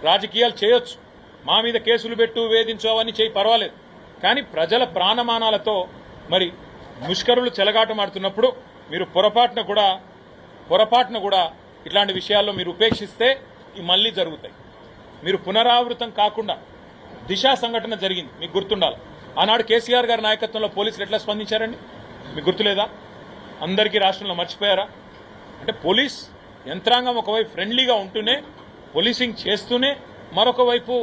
రాజకీయాలు చేయొచ్చు, మా మీద కేసులు పెట్టు వేధించు అవన్నీ చేయి పర్వాలేదు, కానీ ప్రజల ప్రాణమానాలతో మరి ముష్కరులు చెలగాటమాడుతున్నప్పుడు మీరు పొరపాటున కూడా ఇట్లాంటి విషయాల్లో మీరు ఉపేక్షిస్తే మళ్ళీ జరుగుతాయి. మీరు పునరావృతం కాకుండా దిశా సంఘటన జరిగింది, మీకు గుర్తుండాలి. ఆనాడు కేసీఆర్ గారి నాయకత్వంలో పోలీసులు ఎట్లా స్పందించారండి, మీకు గుర్తులేదా? అందరికీ రాష్ట్రంలో మర్చిపోయారా? అంటే పోలీస్ యంత్రాంగం ఒకవైపు ఫ్రెండ్లీగా ఉంటూనే పోలీసింగ్ చేస్తూనే మరొక వైపు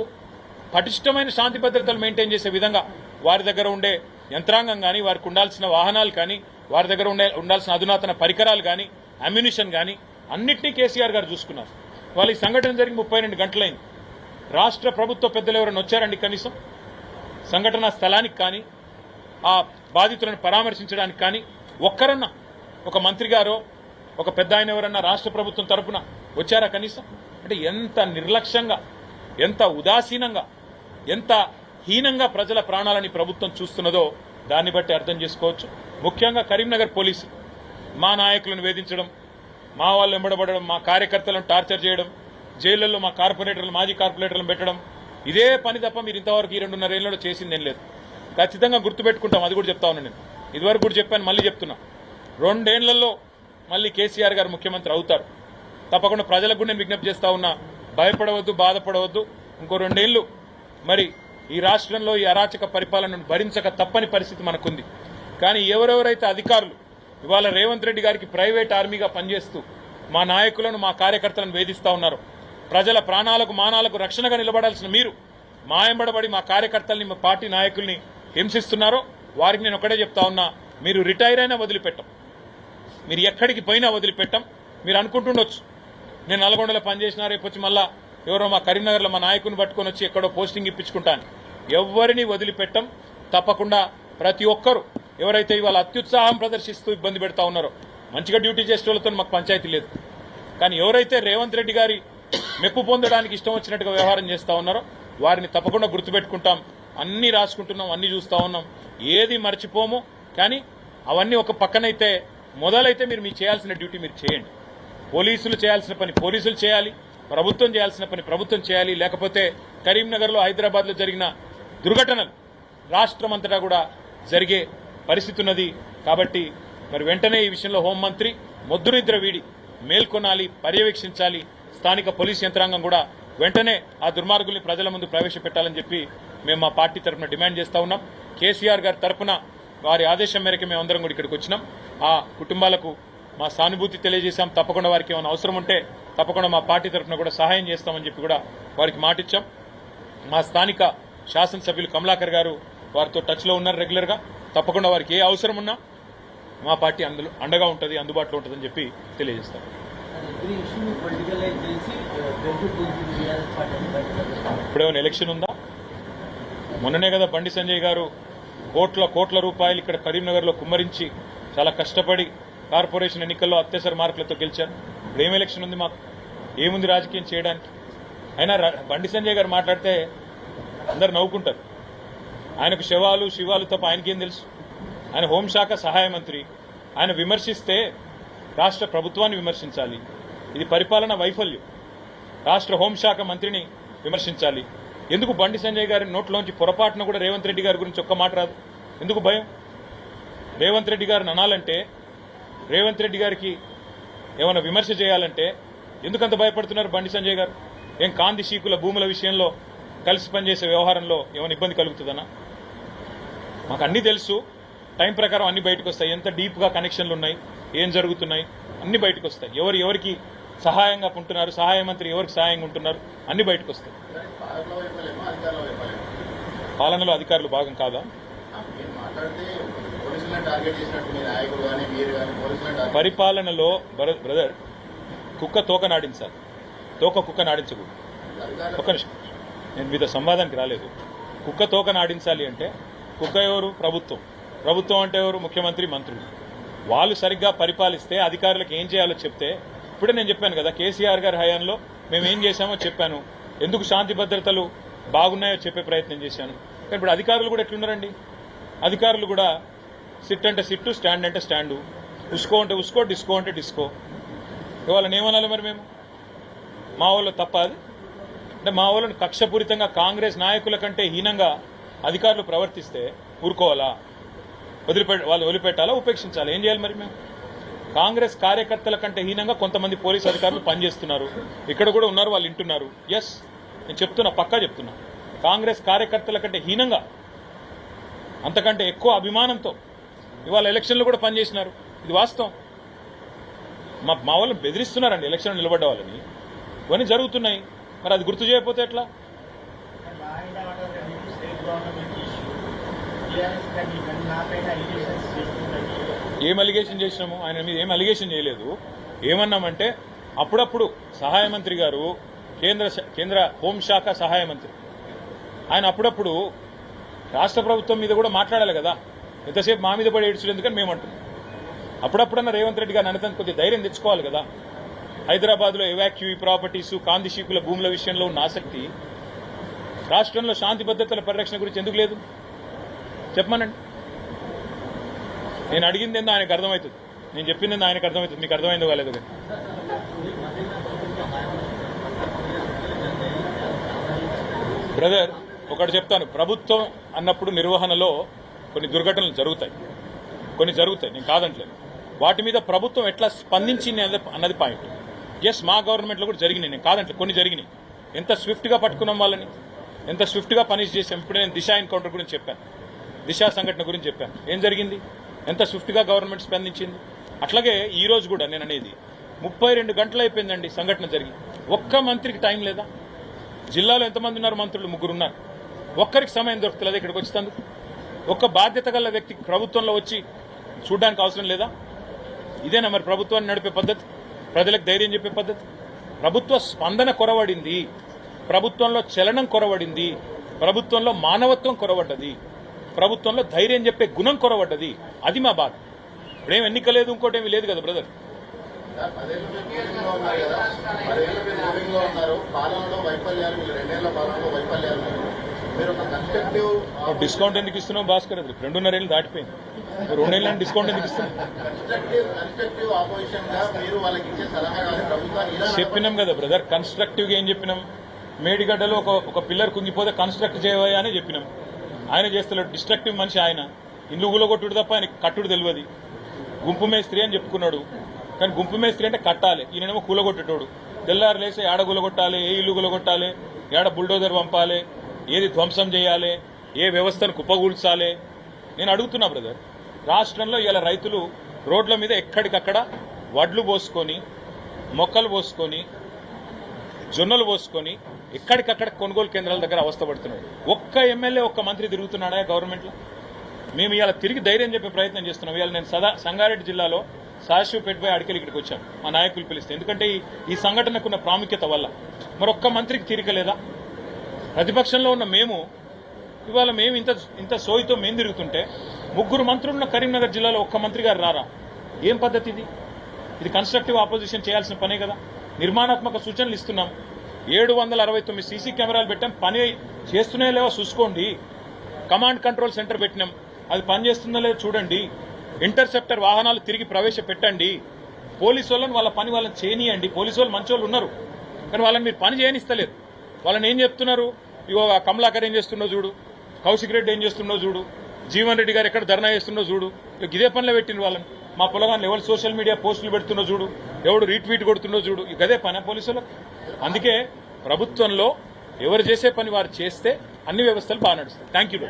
పటిష్టమైన శాంతి భద్రతలు మెయింటైన్ చేసే విధంగా వారి దగ్గర ఉండే యంత్రాంగం కానీ, వారికి ఉండాల్సిన వాహనాలు కానీ, వారి దగ్గర ఉండాల్సిన అధునాతన పరికరాలు కానీ, అమ్యునిషన్ కానీ అన్నింటినీ కేసీఆర్ గారు చూసుకున్నారు. వాళ్ళు ఈ సంఘటన జరిగి 32 గంటలైంది. రాష్ట్ర ప్రభుత్వ పెద్దలు ఎవరైనా వచ్చారండి కనీసం సంఘటనా స్థలానికి కానీ ఆ బాధితులను పరామర్శించడానికి కానీ? ఒక్కరన్నా ఒక మంత్రి గారో ఒక పెద్ద ఆయన ఎవరన్నా రాష్ట్ర ప్రభుత్వం తరపున వచ్చారా కనీసం? అంటే ఎంత నిర్లక్ష్యంగా, ఎంత ఉదాసీనంగా, ఎంత హీనంగా ప్రజల ప్రాణాలని ప్రభుత్వం చూస్తున్నదో దాన్ని బట్టి అర్థం చేసుకోవచ్చు. ముఖ్యంగా కరీంనగర్ పోలీసు మా నాయకులను వేధించడం, మా వాళ్ళు వెంబడబడడం, మా కార్యకర్తలను టార్చర్ చేయడం, జైళ్లలో మా కార్పొరేటర్లు, మాజీ కార్పొరేటర్లను పెట్టడం, ఇదే పని తప్ప మీరు ఇంతవరకు ఈ 2.5 ఏళ్లలో చేసిందేం లేదు. ఖచ్చితంగా గుర్తుపెట్టుకుంటాం, అది కూడా చెప్తా ఉన్నాను నేను. ఇదివరకు కూడా చెప్పాను, మళ్ళీ చెప్తున్నా. 2 ఏళ్లలో మళ్ళీ కేసీఆర్ గారు ముఖ్యమంత్రి అవుతారు. తప్పకుండా ప్రజలకు కూడా నేను విజ్ఞప్తి చేస్తా ఉన్నా, భయపడవద్దు, బాధపడవద్దు. ఇంకో 2 ఏళ్లు మరి ఈ రాష్ట్రంలో ఈ అరాచక పరిపాలనను భరించక తప్పని పరిస్థితి మనకుంది. కానీ ఎవరెవరైతే అధికారులు ఇవాళ రేవంత్ రెడ్డి గారికి ప్రైవేట్ ఆర్మీగా పనిచేస్తూ మా నాయకులను, మా కార్యకర్తలను వేధిస్తా ఉన్నారు, ప్రజల ప్రాణాలకు మానాలకు రక్షణగా నిలబడాల్సిన మీరు మాయంబడబడి మా కార్యకర్తల్ని, మా పార్టీ నాయకుల్ని హింసిస్తున్నారో వారికి నేను ఒకటే చెప్తా ఉన్నా, మీరు రిటైర్ అయినా వదిలిపెట్టం, మీరు ఎక్కడికి పోయినా వదిలిపెట్టం. మీరు అనుకుంటుండొచ్చు నేను నల్గొండలో పనిచేసినా రేపు వచ్చి మళ్ళా ఎవరో మా కరీంనగర్లో మా నాయకుని పట్టుకొని వచ్చి ఎక్కడో పోస్టింగ్ ఇప్పించుకుంటాను. ఎవరిని వదిలిపెట్టం. తప్పకుండా ప్రతి ఒక్కరూ ఎవరైతే ఇవాళ అత్యుత్సాహం ప్రదర్శిస్తూ ఇబ్బంది పెడతా ఉన్నారో, మంచిగా డ్యూటీ చేసే వాళ్ళతో మాకు పంచాయతీ లేదు, కానీ ఎవరైతే రేవంత్ రెడ్డి గారి మెప్పు పొందడానికి ఇష్టం వచ్చినట్టుగా వ్యవహారం చేస్తా ఉన్నారో వారిని తప్పకుండా గుర్తుపెట్టుకుంటాం. అన్నీ రాసుకుంటున్నాం, అన్నీ చూస్తా ఉన్నాం, ఏది మర్చిపోము. కానీ అవన్నీ ఒక పక్కనైతే మొదలైతే మీరు చేయాల్సిన డ్యూటీ మీరు చేయండి. పోలీసులు చేయాల్సిన పని పోలీసులు చేయాలి, ప్రభుత్వం చేయాల్సిన పని ప్రభుత్వం చేయాలి. లేకపోతే కరీంనగర్లో, హైదరాబాద్లో జరిగిన దుర్ఘటనలు రాష్ట్రమంతటా కూడా జరిగే పరిస్థితి ఉన్నది. కాబట్టి మరి వెంటనే ఈ విషయంలో హోంమంత్రి మొద్దునిద్ర వీడి మేల్కొనాలి, పర్యవేక్షించాలి. స్థానిక పోలీస్ యంత్రాంగం కూడా వెంటనే ఆ దుర్మార్గుల్ని ప్రజల ముందు ప్రవేశపెట్టాలని చెప్పి మేము మా పార్టీ తరఫున డిమాండ్ చేస్తా ఉన్నాం. కేసీఆర్ గారి తరఫున వారి ఆదేశం మేరకు మేమందరం కూడా ఇక్కడికి వచ్చినాం. ఆ కుటుంబాలకు మా సానుభూతి తెలియజేశాం. తప్పకుండా వారికి ఏమైనా అవసరం ఉంటే తప్పకుండా మా పార్టీ తరఫున కూడా సహాయం చేస్తామని చెప్పి కూడా వారికి మాటిచ్చాం. మా స్థానిక శాసనసభ్యులు కమలాకర్ గారు వారితో టచ్లో ఉన్నారు రెగ్యులర్గా. తప్పకుండా వారికి ఏ అవసరం ఉన్నా మా పార్టీ అండగా ఉంటుంది, అందుబాటులో ఉంటుందని చెప్పి తెలియజేస్తాం. ఇప్పుడేమైనా ఎలక్షన్ ఉందా? మొన్ననే కదా బండి సంజయ్ గారు కోట్ల రూపాయలు ఇక్కడ కరీంనగర్లో కుమ్మరించి చాలా కష్టపడి కార్పొరేషన్ ఎన్నికల్లో అత్యవసర మార్కులతో గెలిచారు. ఇప్పుడు ఏం ఎలక్షన్ ఉంది మాకు? ఏముంది రాజకీయం చేయడానికి? అయినా బండి సంజయ్ గారు మాట్లాడితే అందరు నవ్వుకుంటారు. ఆయనకు శివాలు తప్ప ఆయనకేం తెలుసు? ఆయన హోంశాఖ సహాయ మంత్రి. ఆయన విమర్శిస్తే రాష్ట్ర ప్రభుత్వాన్ని విమర్శించాలి, ఇది పరిపాలన వైఫల్యం. రాష్ట్ర హోంశాఖ మంత్రిని విమర్శించాలి. ఎందుకు బండి సంజయ్ గారి నోట్లోంచి పొరపాటున కూడా రేవంత్ రెడ్డి గారి గురించి ఒక్క మాట రాదు? ఎందుకు భయం? రేవంత్ రెడ్డి గారిని అనాలంటే, రేవంత్ రెడ్డి గారికి ఏమైనా విమర్శ చేయాలంటే ఎందుకంత భయపడుతున్నారు బండి సంజయ్ గారు? ఏం కాంతి శీకుల భూముల విషయంలో కలిసి పనిచేసే వ్యవహారంలో ఏమైనా ఇబ్బంది కలుగుతుందన్నా? మాకు అన్నీ తెలుసు, టైం ప్రకారం అన్ని బయటకు వస్తాయి. ఎంత డీప్గా కనెక్షన్లు ఉన్నాయి, ఏం జరుగుతున్నాయి అన్ని బయటకు వస్తాయి. ఎవరికి సహాయంగా ఉంటున్నారు, సహాయ మంత్రి ఎవరికి సహాయంగా ఉంటున్నారు అన్ని బయటకు వస్తాయి. పాలనలో అధికారులు భాగం కాదా? పరిపాలనలో బ్రదర్ కుక్క తోక నాడించాలి, కుక్క నాడించకూడదు. ఒక్క నిమిషం, నేను మీతో సంవాదానికి రాలేదు. కుక్క తోక నాడించాలి అంటే కుక్క ఎవరు? ప్రభుత్వం అంటే ఎవరు? ముఖ్యమంత్రి, మంత్రులు. వాళ్ళు సరిగ్గా పరిపాలిస్తే అధికారులకు ఏం చేయాలో చెప్తే, ఇప్పుడే నేను చెప్పాను కదా కేసీఆర్ గారి హయాంలో మేము ఏం చేశామో చెప్పాను, ఎందుకు శాంతి భద్రతలు బాగున్నాయో చెప్పే ప్రయత్నం చేశాను. కానీ ఇప్పుడు అధికారులు కూడా ఎట్లున్నారండి? అధికారులు కూడా సిట్ అంటే సిట్టు, స్టాండ్ అంటే స్టాండు, ఉస్కో అంటే ఉస్కో, డిస్కో అంటే డిస్కో. ఇవాళ ఏమనాలి మరి మేము? మా వాళ్ళు తప్ప అది? అంటే మా వాళ్ళని కక్షపూరితంగా కాంగ్రెస్ నాయకుల కంటే హీనంగా అధికారులు ప్రవర్తిస్తే ఊరుకోవాలా, వాళ్ళు వదిలిపెట్టాలా, ఉపేక్షించాలా? ఏం చేయాలి మరి మేము? కాంగ్రెస్ కార్యకర్తల కంటే హీనంగా కొంతమంది పోలీసు అధికారులు పనిచేస్తున్నారు, ఇక్కడ కూడా ఉన్నారు, వాళ్ళు వింటున్నారు. ఎస్, నేను చెప్తున్నా, పక్కా చెప్తున్నా. కాంగ్రెస్ కార్యకర్తల కంటే హీనంగా, అంతకంటే ఎక్కువ అభిమానంతో ఇవాళ ఎలక్షన్లు కూడా పనిచేసినారు. ఇది వాస్తవం. మా వాళ్ళని బెదిరిస్తున్నారండి ఎలక్షన్ నిలబడ్డ వాళ్ళని. ఇవన్నీ జరుగుతున్నాయి. మరి అది గుర్తు చేయకపోతే ఎట్లా? ఏం అలిగేషన్ చేసినాము? ఆయన మీద ఏం అలిగేషన్ చేయలేదు. ఏమన్నామంటే అప్పుడప్పుడు సహాయ మంత్రి గారు, కేంద్ర హోంశాఖ సహాయ మంత్రి, ఆయన అప్పుడప్పుడు రాష్ట్ర ప్రభుత్వం మీద కూడా మాట్లాడాలి కదా. ఎంతసేపు మా మీద పడి ఏడ్చుడు ఎందుకని మేము అంటున్నాం. అప్పుడప్పుడన్నా రేవంత్ రెడ్డి గారిని అనంతరం కొద్దిగా ధైర్యం తెచ్చుకోవాలి కదా. హైదరాబాద్లో ఎవాక్యూఈ ప్రాపర్టీసు, కాందిశీకుల భూముల విషయంలో ఉన్న ఆసక్తి రాష్ట్రంలో శాంతి భద్రతల పరిరక్షణ గురించి ఎందుకు లేదు చెప్పమనండి. నేను అడిగింది ఏందో ఆయనకు అర్థమవుతుంది, నేను చెప్పింది ఏందో ఆయనకు అర్థమవుతుంది. మీకు అర్థమైందో కాలేదు కానీ బ్రదర్ ఒకటి చెప్తాను. ప్రభుత్వం అన్నప్పుడు నిర్వహణలో కొన్ని దుర్ఘటనలు జరుగుతాయి, నేను కాదంటలేదు. వాటి మీద ప్రభుత్వం ఎట్లా స్పందించింది అన్నది పాయింట్. ఎస్, మా గవర్నమెంట్లో కూడా జరిగినాయి, నేను కాదంటే కొన్ని జరిగినాయి. ఎంత స్విఫ్ట్గా పట్టుకున్నాం వాళ్ళని, ఎంత స్విఫ్ట్గా పనిష్ చేసాం. ఇప్పుడే నేను దిశ ఎన్కౌంటర్ గురించి చెప్పాను, దిశ సంఘటన గురించి చెప్పాను. ఏం జరిగింది, ఎంత స్విఫ్ట్గా గవర్నమెంట్ స్పందించింది. అట్లాగే ఈ రోజు కూడా నేను అనేది 32 గంటలు అయిపోయిందండి సంఘటన జరిగి. ఒక్క మంత్రికి టైం లేదా? జిల్లాలో ఎంతమంది ఉన్నారు మంత్రులు? 3 ఉన్నారు. ఒక్కరికి సమయం దొరుకుతలేదు ఇక్కడికి వచ్చేందుకు. ఒక్క బాధ్యత గల వ్యక్తి ప్రభుత్వంలో వచ్చి చూడడానికి అవసరం లేదా? ఇదేనా మరి ప్రభుత్వాన్ని నడిపే పద్ధతి, ప్రజలకు ధైర్యం చెప్పే పద్ధతి? ప్రభుత్వ స్పందన కొరవడింది, ప్రభుత్వంలో చలనం కొరవడింది, ప్రభుత్వంలో మానవత్వం కొరవడ్డది, ప్రభుత్వంలో ధైర్యం చెప్పే గుణం కొరవడ్డది. అది మా బాధ. ఇప్పుడేం ఎన్నిక లేదు, ఇంకోటేమీ లేదు కదా బ్రదర్. డిస్కౌంట్ ఎందుకు ఇస్తున్నాం భాస్కర్? 2.5 ఏళ్ళు దాటిపోయింది, 2 ఏళ్ళని డిస్కౌంట్ ఎందుకు ఇస్తున్నాం? చెప్పినాం కదా బ్రదర్, కన్స్ట్రక్టివ్ గా ఏం చెప్పినాం? మేడిగడ్డలో ఒక పిల్లర్ కుంగిపోతే కన్స్ట్రక్ట్ చేయవా అని చెప్పినాం. ఆయన చేస్తలేడు, డిస్ట్రక్టివ్ మనిషి ఆయన. ఇల్లు గులగొట్టుడు తప్ప ఆయన కట్టుడు తెలియదు. గుంపు మేస్త్రి అని చెప్పుకున్నాడు, కానీ గుంపు మేస్త్రి అంటే కట్టాలి, ఈయనేమో కూలగొట్టేటోడు. తెల్లారు లేసి ఏడ గులగొట్టాలి, ఏ ఇల్లు గులగొట్టాలి, ఏడ బుల్డోజర్ పంపాలి, ఏది ధ్వంసం చేయాలి, ఏ వ్యవస్థను కుప్పగూల్చాలి. నేను అడుగుతున్నా బ్రదర్, రాష్ట్రంలో ఇలా రైతులు రోడ్ల మీద ఎక్కడికక్కడ వడ్లు పోసుకొని, మొక్కలు పోసుకొని, జొన్నలు పోసుకొని ఎక్కడికక్కడ కొనుగోలు కేంద్రాల దగ్గర అవస్థపడుతున్నాడు. ఒక్క ఎమ్మెల్యే, ఒక్క మంత్రి తిరుగుతున్నాడా గవర్నమెంట్లో? మేము ఇవాళ తిరిగి ధైర్యం చెప్పే ప్రయత్నం చేస్తున్నాం. ఇవాళ నేను సంగారెడ్డి జిల్లాలో సాశివపేటపై అడికలు ఇక్కడికి వచ్చాను, మా నాయకులు పిలిస్తే. ఎందుకంటే ఈ సంఘటనకున్న ప్రాముఖ్యత వల్ల. మరొక్క మంత్రికి తీరిక లేదా? ప్రతిపక్షంలో ఉన్న మేము ఇవాళ మేము ఇంత సోయితో మేము తిరుగుతుంటే 3 మంత్రులున్న కరీంనగర్ జిల్లాలో ఒక్క మంత్రి గారు రారా? ఏం పద్ధతి ఇది? ఇది కన్స్ట్రక్టివ్ ఆపోజిషన్ చేయాల్సిన పనే కదా. నిర్మాణాత్మక సూచనలు ఇస్తున్నాం. 769 సీసీ కెమెరాలు పెట్టాం, పని చేస్తున్నాయో లేవో చూసుకోండి. కమాండ్ కంట్రోల్ సెంటర్ పెట్టినాం, అది పనిచేస్తుందో లేదో చూడండి. ఇంటర్సెప్టర్ వాహనాలు తిరిగి ప్రవేశపెట్టండి. పోలీసు వాళ్ళని వాళ్ళ పని వాళ్ళని చేయనియండి. పోలీసు వాళ్ళు మంచోళ్ళు ఉన్నారు, కానీ వాళ్ళని మీరు పని చేయనిస్తలేరు. వాళ్ళని ఏం చెప్తున్నారు? ఇగో కమలాకర్ ఏం చేస్తుండో చూడు, కౌశిక్ రెడ్డి ఏం చేస్తుండో చూడు, జీవన్ రెడ్డి గారు ఎక్కడ ధర్నా చేస్తుండో చూడు. ఇదే పనిలో పెట్టిండ్రు వాళ్ళని. మా పొలగాన్ని ఎవరు సోషల్ మీడియా పోస్టులు పెడుతుండో చూడు, ఎవడు రీట్వీట్ కొడుతుండో చూడు. ఇదే పని పోలీసులకు. అందుకే ప్రభుత్వంలో ఎవరు చేసే పని వారు చేస్తే అన్ని వ్యవస్థలు బాగా నడుస్తాయి. Thank you.